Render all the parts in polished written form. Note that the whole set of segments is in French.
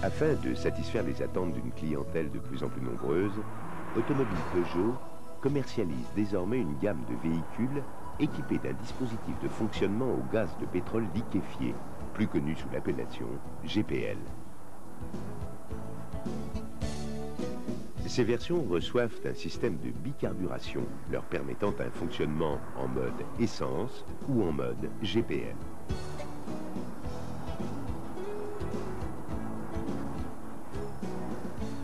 Afin de satisfaire les attentes d'une clientèle de plus en plus nombreuse, Automobile Peugeot commercialise désormais une gamme de véhicules équipés d'un dispositif de fonctionnement au gaz de pétrole liquéfié, plus connu sous l'appellation GPL. Ces versions reçoivent un système de bicarburation leur permettant un fonctionnement en mode essence ou en mode GPL.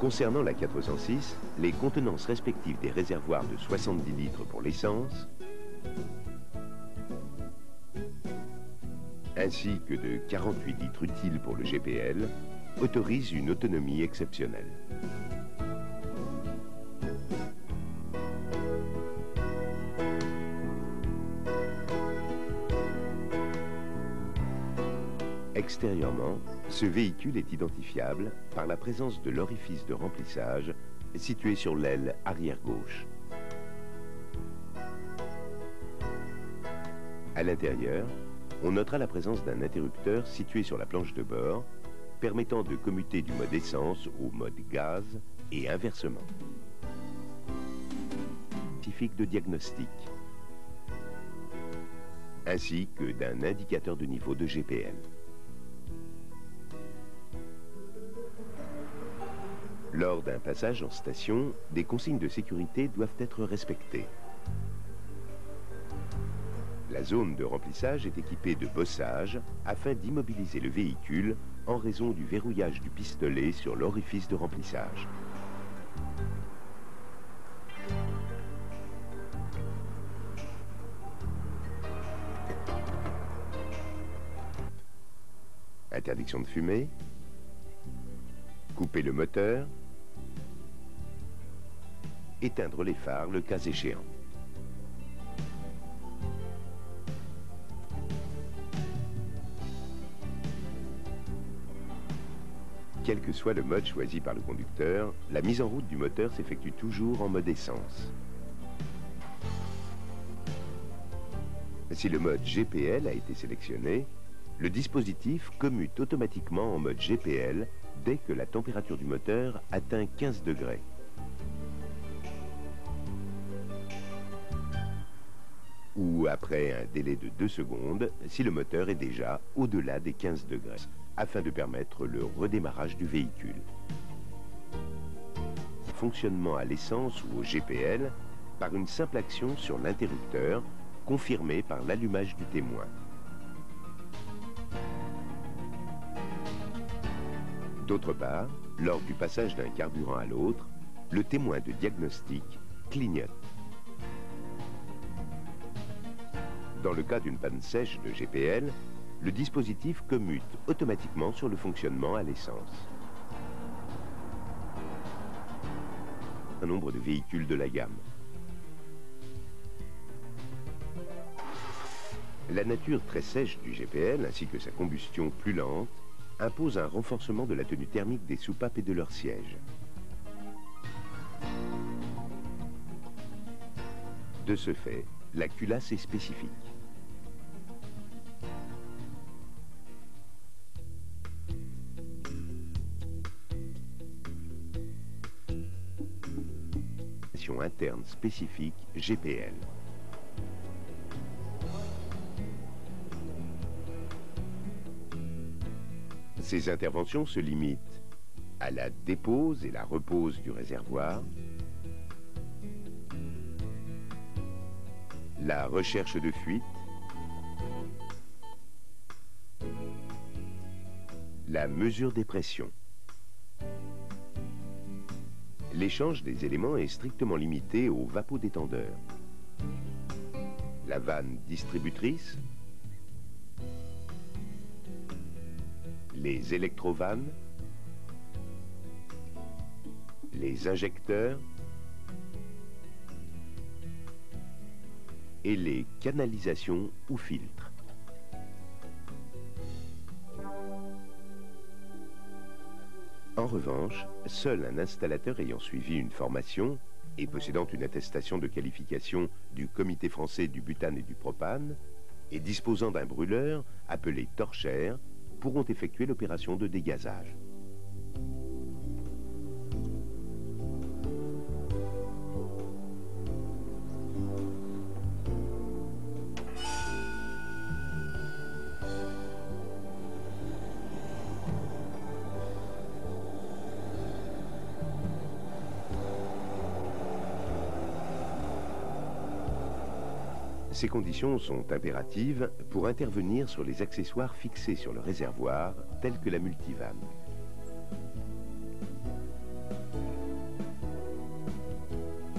Concernant la 406, les contenances respectives des réservoirs de 70 litres pour l'essence ainsi que de 48 litres utiles pour le GPL autorisent une autonomie exceptionnelle. Extérieurement, ce véhicule est identifiable par la présence de l'orifice de remplissage situé sur l'aile arrière gauche. À l'intérieur, on notera la présence d'un interrupteur situé sur la planche de bord, permettant de commuter du mode essence au mode gaz et inversement. Spécifique de diagnostic, ainsi que d'un indicateur de niveau de GPL. Lors d'un passage en station, des consignes de sécurité doivent être respectées. La zone de remplissage est équipée de bossages afin d'immobiliser le véhicule en raison du verrouillage du pistolet sur l'orifice de remplissage. Interdiction de fumer, couper le moteur, éteindre les phares le cas échéant. Quel que soit le mode choisi par le conducteur, la mise en route du moteur s'effectue toujours en mode essence. Si le mode GPL a été sélectionné, le dispositif commute automatiquement en mode GPL dès que la température du moteur atteint 15 degrés. Ou après un délai de 2 secondes si le moteur est déjà au-delà des 15 degrés, afin de permettre le redémarrage du véhicule. Fonctionnement à l'essence ou au GPL par une simple action sur l'interrupteur, confirmée par l'allumage du témoin. D'autre part, lors du passage d'un carburant à l'autre, le témoin de diagnostic clignote. Dans le cas d'une panne sèche de GPL, le dispositif commute automatiquement sur le fonctionnement à l'essence. Un nombre de véhicules de la gamme. La nature très sèche du GPL ainsi que sa combustion plus lente impose un renforcement de la tenue thermique des soupapes et de leurs sièges. De ce fait, la culasse est spécifique. Interne spécifique GPL. Ces interventions se limitent à la dépose et la repose du réservoir, la recherche de fuite, la mesure des pressions. L'échange des éléments est strictement limité au vapodétendeur. La vanne distributrice, les électrovannes, les injecteurs et les canalisations ou filtres. En revanche, seul un installateur ayant suivi une formation et possédant une attestation de qualification du Comité français du butane et du propane et disposant d'un brûleur appelé torchère pourront effectuer l'opération de dégazage. Ces conditions sont impératives pour intervenir sur les accessoires fixés sur le réservoir, tels que la multivanne.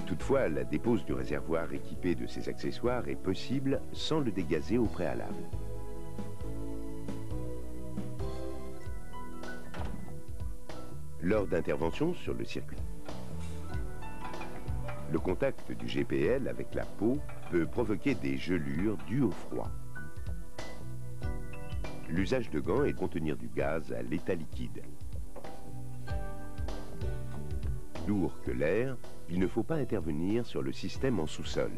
Toutefois, la dépose du réservoir équipé de ces accessoires est possible sans le dégazer au préalable. Lors d'interventions sur le circuit, le contact du GPL avec la peau peut provoquer des gelures dues au froid. L'usage de gants est de contenir du gaz à l'état liquide. Lourd que l'air, il ne faut pas intervenir sur le système en sous-sol.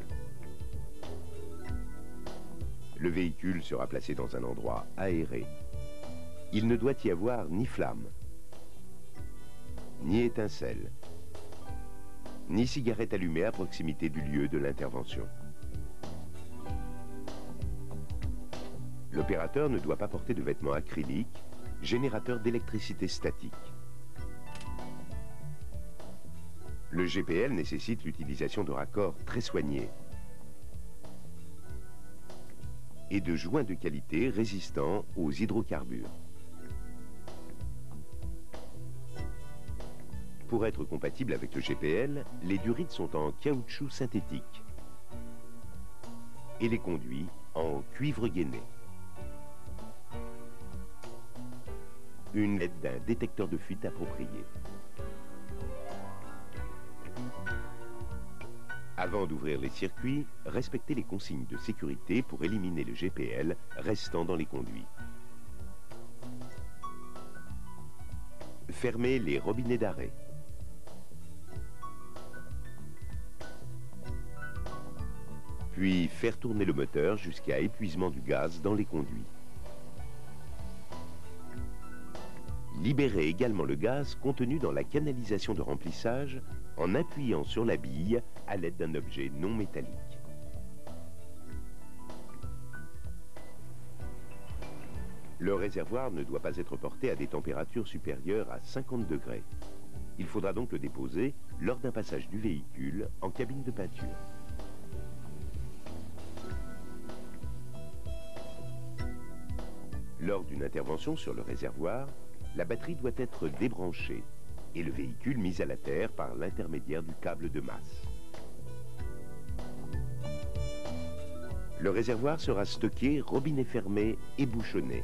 Le véhicule sera placé dans un endroit aéré. Il ne doit y avoir ni flamme, ni étincelle, ni cigarette allumée à proximité du lieu de l'intervention. L'opérateur ne doit pas porter de vêtements acryliques, générateurs d'électricité statique. Le GPL nécessite l'utilisation de raccords très soignés et de joints de qualité résistants aux hydrocarbures. Pour être compatible avec le GPL, les durites sont en caoutchouc synthétique et les conduits en cuivre gainé. Une aide d'un détecteur de fuite approprié. Avant d'ouvrir les circuits, respectez les consignes de sécurité pour éliminer le GPL restant dans les conduits. Fermez les robinets d'arrêt. Puis faire tourner le moteur jusqu'à épuisement du gaz dans les conduits. Libérez également le gaz contenu dans la canalisation de remplissage en appuyant sur la bille à l'aide d'un objet non métallique. Le réservoir ne doit pas être porté à des températures supérieures à 50 degrés. Il faudra donc le déposer lors d'un passage du véhicule en cabine de peinture. Lors d'une intervention sur le réservoir, la batterie doit être débranchée et le véhicule mis à la terre par l'intermédiaire du câble de masse. Le réservoir sera stocké, robinet fermé et bouchonné.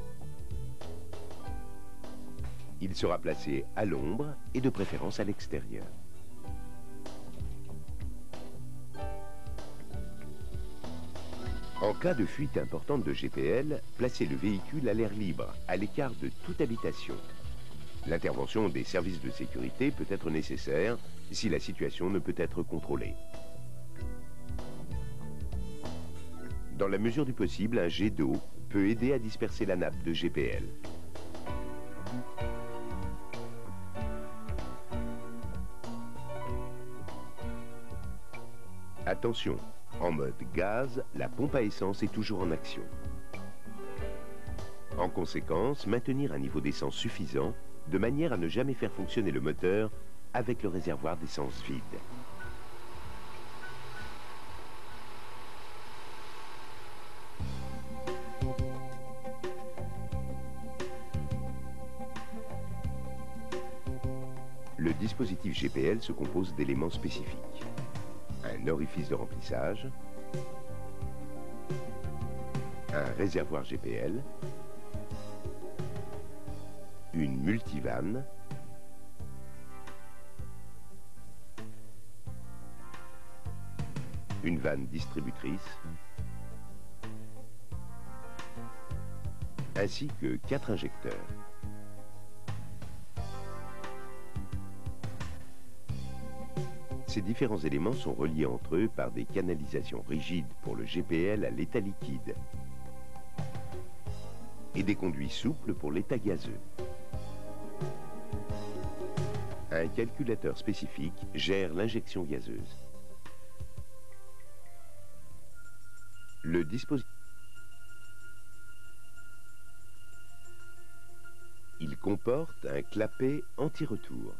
Il sera placé à l'ombre et de préférence à l'extérieur. En cas de fuite importante de GPL, placez le véhicule à l'air libre, à l'écart de toute habitation. L'intervention des services de sécurité peut être nécessaire si la situation ne peut être contrôlée. Dans la mesure du possible, un jet d'eau peut aider à disperser la nappe de GPL. Attention, en mode gaz, la pompe à essence est toujours en action. En conséquence, maintenir un niveau d'essence suffisant de manière à ne jamais faire fonctionner le moteur avec le réservoir d'essence vide. Le dispositif GPL se compose d'éléments spécifiques. Un orifice de remplissage, un réservoir GPL, une multivanne, une vanne distributrice, ainsi que 4 injecteurs. Ces différents éléments sont reliés entre eux par des canalisations rigides pour le GPL à l'état liquide et des conduits souples pour l'état gazeux. Un calculateur spécifique gère l'injection gazeuse. Le dispositif il comporte un clapet anti-retour.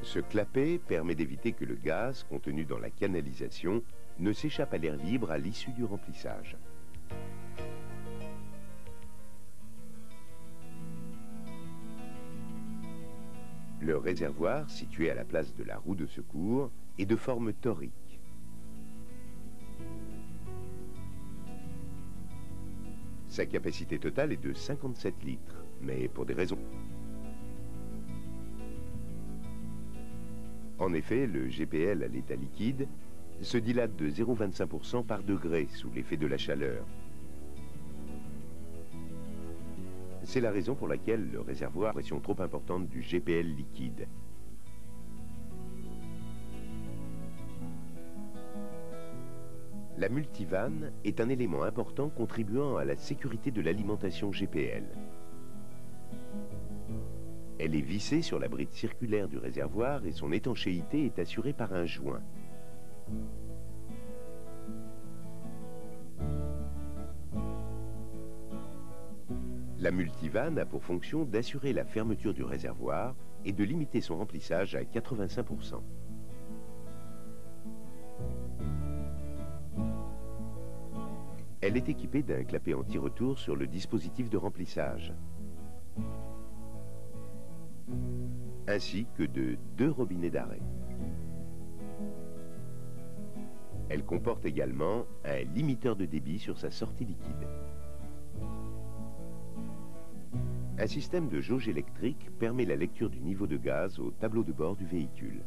Ce clapet permet d'éviter que le gaz contenu dans la canalisation ne s'échappe à l'air libre à l'issue du remplissage. Le réservoir, situé à la place de la roue de secours, est de forme torique. Sa capacité totale est de 57 litres, mais pour des raisons... En effet, le GPL à l'état liquide se dilate de 0,25% par degré sous l'effet de la chaleur. C'est la raison pour laquelle le réservoir a une pression trop importante du GPL liquide. La multivanne est un élément important contribuant à la sécurité de l'alimentation GPL. Elle est vissée sur la bride circulaire du réservoir et son étanchéité est assurée par un joint. La multivanne a pour fonction d'assurer la fermeture du réservoir et de limiter son remplissage à 85%. Elle est équipée d'un clapet anti-retour sur le dispositif de remplissage, ainsi que de 2 robinets d'arrêt. Elle comporte également un limiteur de débit sur sa sortie liquide. Un système de jauge électrique permet la lecture du niveau de gaz au tableau de bord du véhicule.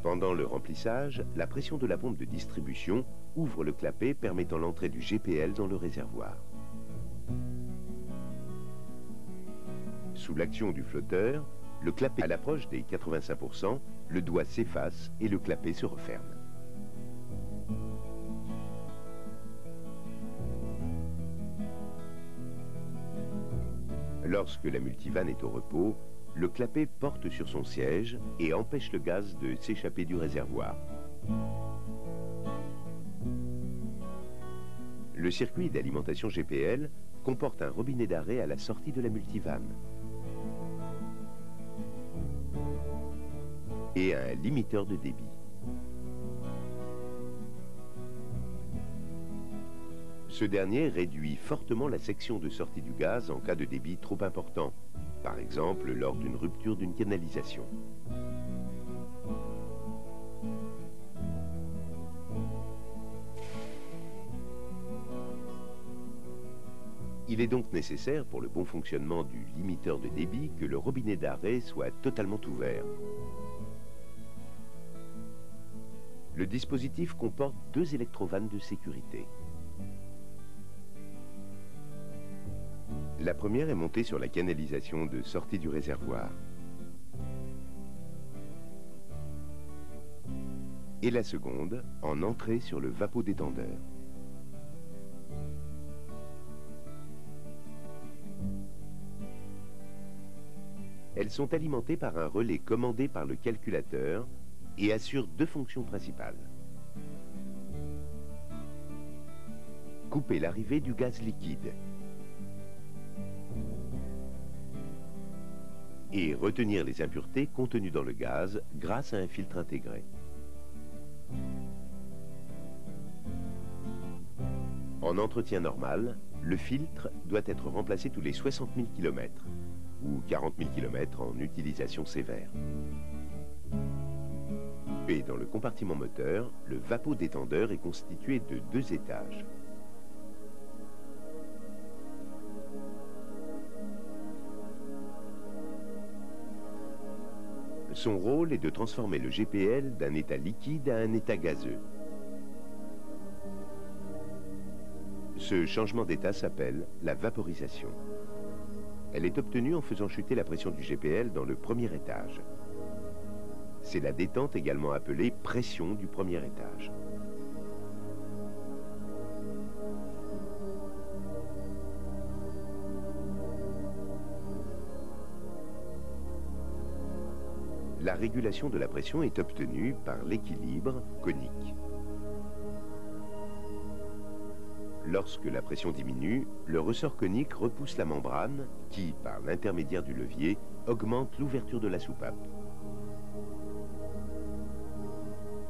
Pendant le remplissage, la pression de la pompe de distribution ouvre le clapet permettant l'entrée du GPL dans le réservoir. Sous l'action du flotteur, le clapet à l'approche des 85%, le doigt s'efface et le clapet se referme. Lorsque la multivanne est au repos, le clapet porte sur son siège et empêche le gaz de s'échapper du réservoir. Le circuit d'alimentation GPL comporte un robinet d'arrêt à la sortie de la multivanne et un limiteur de débit. Ce dernier réduit fortement la section de sortie du gaz en cas de débit trop important, par exemple lors d'une rupture d'une canalisation. Il est donc nécessaire pour le bon fonctionnement du limiteur de débit que le robinet d'arrêt soit totalement ouvert. Le dispositif comporte 2 électrovannes de sécurité. La première est montée sur la canalisation de sortie du réservoir. Et la seconde en entrée sur le vapodétendeur. Elles sont alimentées par un relais commandé par le calculateur et assurent 2 fonctions principales. Couper l'arrivée du gaz liquide et retenir les impuretés contenues dans le gaz grâce à un filtre intégré. En entretien normal, le filtre doit être remplacé tous les 60 000 km ou 40 000 km en utilisation sévère. Et dans le compartiment moteur, le vapodétendeur est constitué de 2 étages. Son rôle est de transformer le GPL d'un état liquide à un état gazeux. Ce changement d'état s'appelle la vaporisation. Elle est obtenue en faisant chuter la pression du GPL dans le premier étage. C'est la détente également appelée pression du premier étage. La régulation de la pression est obtenue par l'équilibre conique. Lorsque la pression diminue, le ressort conique repousse la membrane qui, par l'intermédiaire du levier, augmente l'ouverture de la soupape.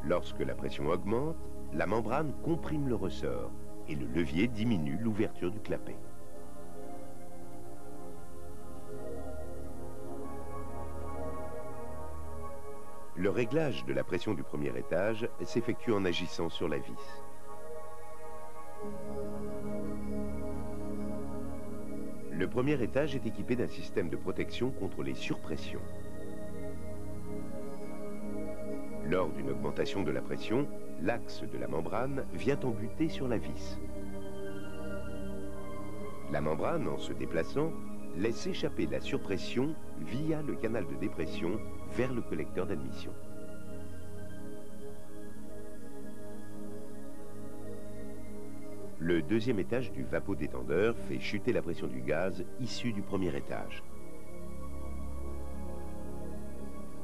Lorsque la pression augmente, la membrane comprime le ressort et le levier diminue l'ouverture du clapet. Le réglage de la pression du premier étage s'effectue en agissant sur la vis. Le premier étage est équipé d'un système de protection contre les surpressions. Lors d'une augmentation de la pression, l'axe de la membrane vient en buter sur la vis. La membrane, en se déplaçant, laisse échapper la surpression via le canal de dépression vers le collecteur d'admission. Le deuxième étage du vapodétendeur fait chuter la pression du gaz issu du premier étage.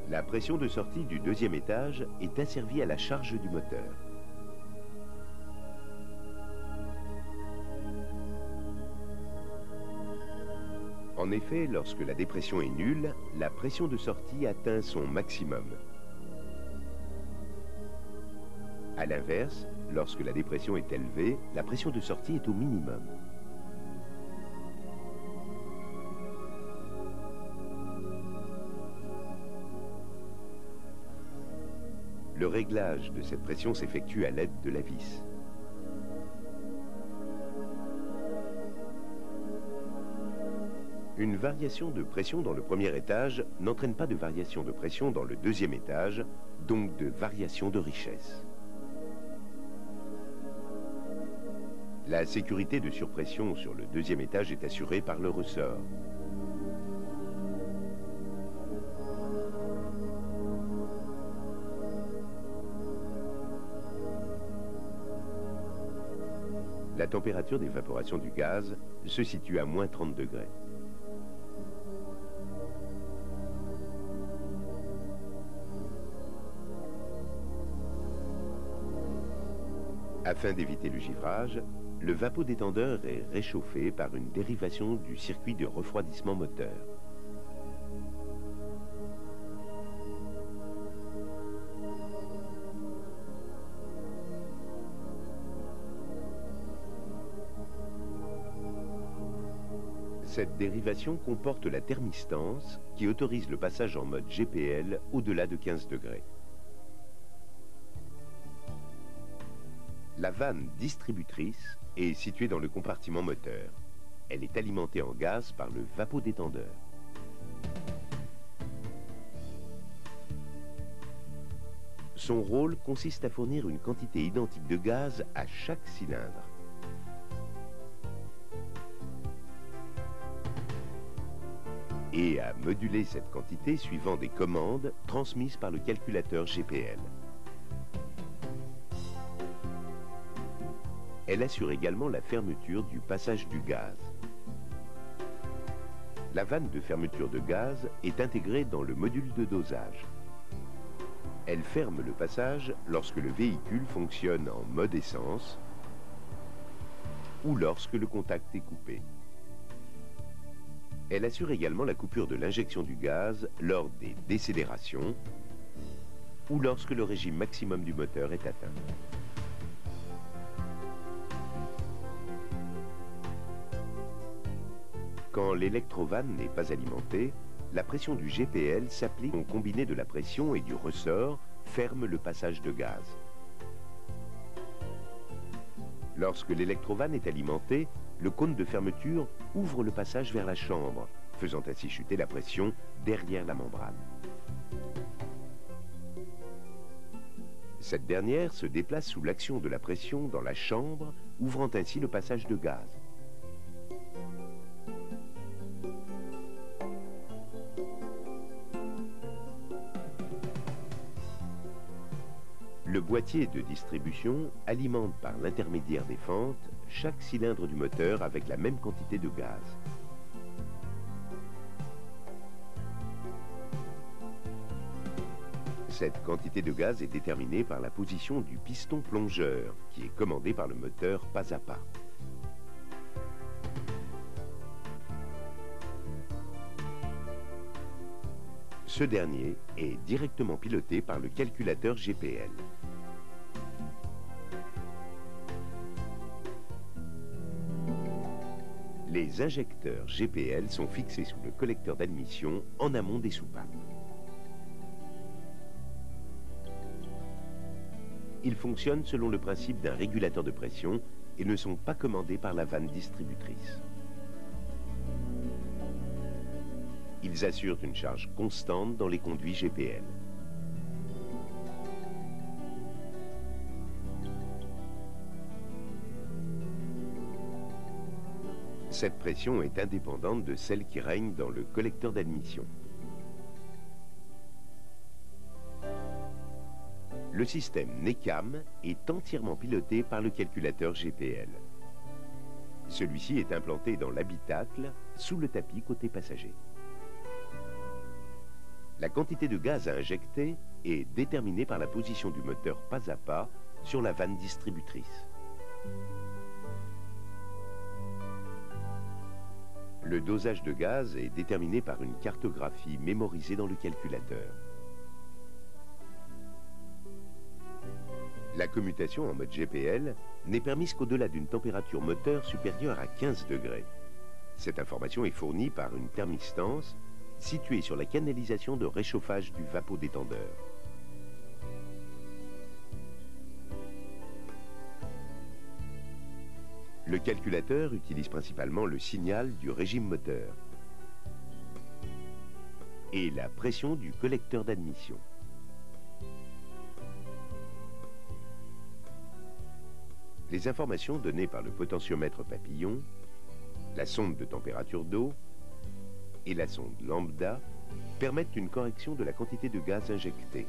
La pression de sortie du deuxième étage est asservie à la charge du moteur. En effet, lorsque la dépression est nulle, la pression de sortie atteint son maximum. A l'inverse, lorsque la dépression est élevée, la pression de sortie est au minimum. Le réglage de cette pression s'effectue à l'aide de la vis. Une variation de pression dans le premier étage n'entraîne pas de variation de pression dans le deuxième étage, donc de variation de richesse. La sécurité de surpression sur le deuxième étage est assurée par le ressort. La température d'évaporation du gaz se situe à moins 30 degrés. Afin d'éviter le givrage, le vapodétendeur est réchauffé par une dérivation du circuit de refroidissement moteur. Cette dérivation comporte la thermistance qui autorise le passage en mode GPL au-delà de 15 degrés. La vanne distributrice est située dans le compartiment moteur. Elle est alimentée en gaz par le vapodétendeur. Son rôle consiste à fournir une quantité identique de gaz à chaque cylindre. Et à moduler cette quantité suivant des commandes transmises par le calculateur GPL. Elle assure également la fermeture du passage du gaz. La vanne de fermeture de gaz est intégrée dans le module de dosage. Elle ferme le passage lorsque le véhicule fonctionne en mode essence ou lorsque le contact est coupé. Elle assure également la coupure de l'injection du gaz lors des décélérations ou lorsque le régime maximum du moteur est atteint. Quand l'électrovanne n'est pas alimentée, la pression du GPL s'applique au combiné de la pression et du ressort ferme le passage de gaz. Lorsque l'électrovanne est alimentée, le cône de fermeture ouvre le passage vers la chambre, faisant ainsi chuter la pression derrière la membrane. Cette dernière se déplace sous l'action de la pression dans la chambre, ouvrant ainsi le passage de gaz. Le boîtier de distribution alimente par l'intermédiaire des fentes chaque cylindre du moteur avec la même quantité de gaz. Cette quantité de gaz est déterminée par la position du piston plongeur qui est commandé par le moteur pas à pas. Ce dernier est directement piloté par le calculateur GPL. Les injecteurs GPL sont fixés sous le collecteur d'admission en amont des soupapes. Ils fonctionnent selon le principe d'un régulateur de pression et ne sont pas commandés par la vanne distributrice. Ils assurent une charge constante dans les conduits GPL. Cette pression est indépendante de celle qui règne dans le collecteur d'admission. Le système NECAM est entièrement piloté par le calculateur GPL. Celui-ci est implanté dans l'habitacle, sous le tapis côté passager. La quantité de gaz à injecter est déterminée par la position du moteur pas à pas sur la vanne distributrice. Le dosage de gaz est déterminé par une cartographie mémorisée dans le calculateur. La commutation en mode GPL n'est permise qu'au-delà d'une température moteur supérieure à 15 degrés. Cette information est fournie par une thermistance située sur la canalisation de réchauffage du vapodétendeur. Le calculateur utilise principalement le signal du régime moteur et la pression du collecteur d'admission. Les informations données par le potentiomètre papillon, la sonde de température d'eau et la sonde lambda permettent une correction de la quantité de gaz injecté.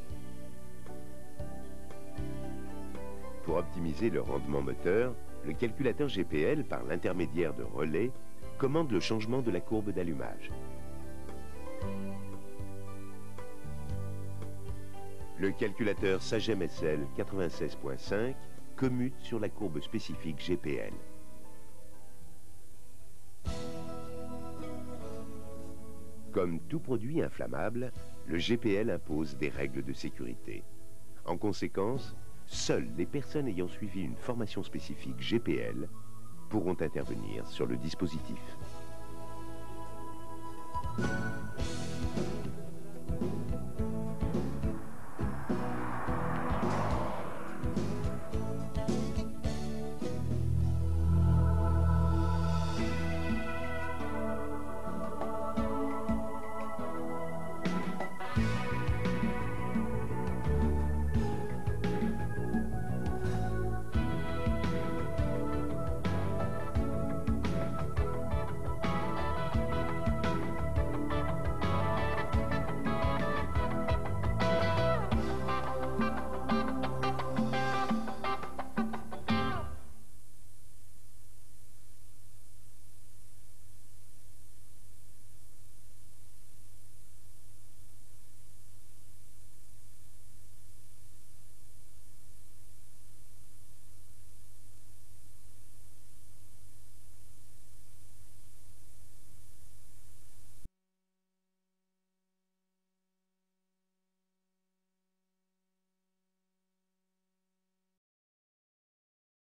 Pour optimiser le rendement moteur, le calculateur GPL, par l'intermédiaire de relais, commande le changement de la courbe d'allumage. Le calculateur SAGEM SL 96.5 commute sur la courbe spécifique GPL. Comme tout produit inflammable, le GPL impose des règles de sécurité. En conséquence, seules les personnes ayant suivi une formation spécifique GPL pourront intervenir sur le dispositif.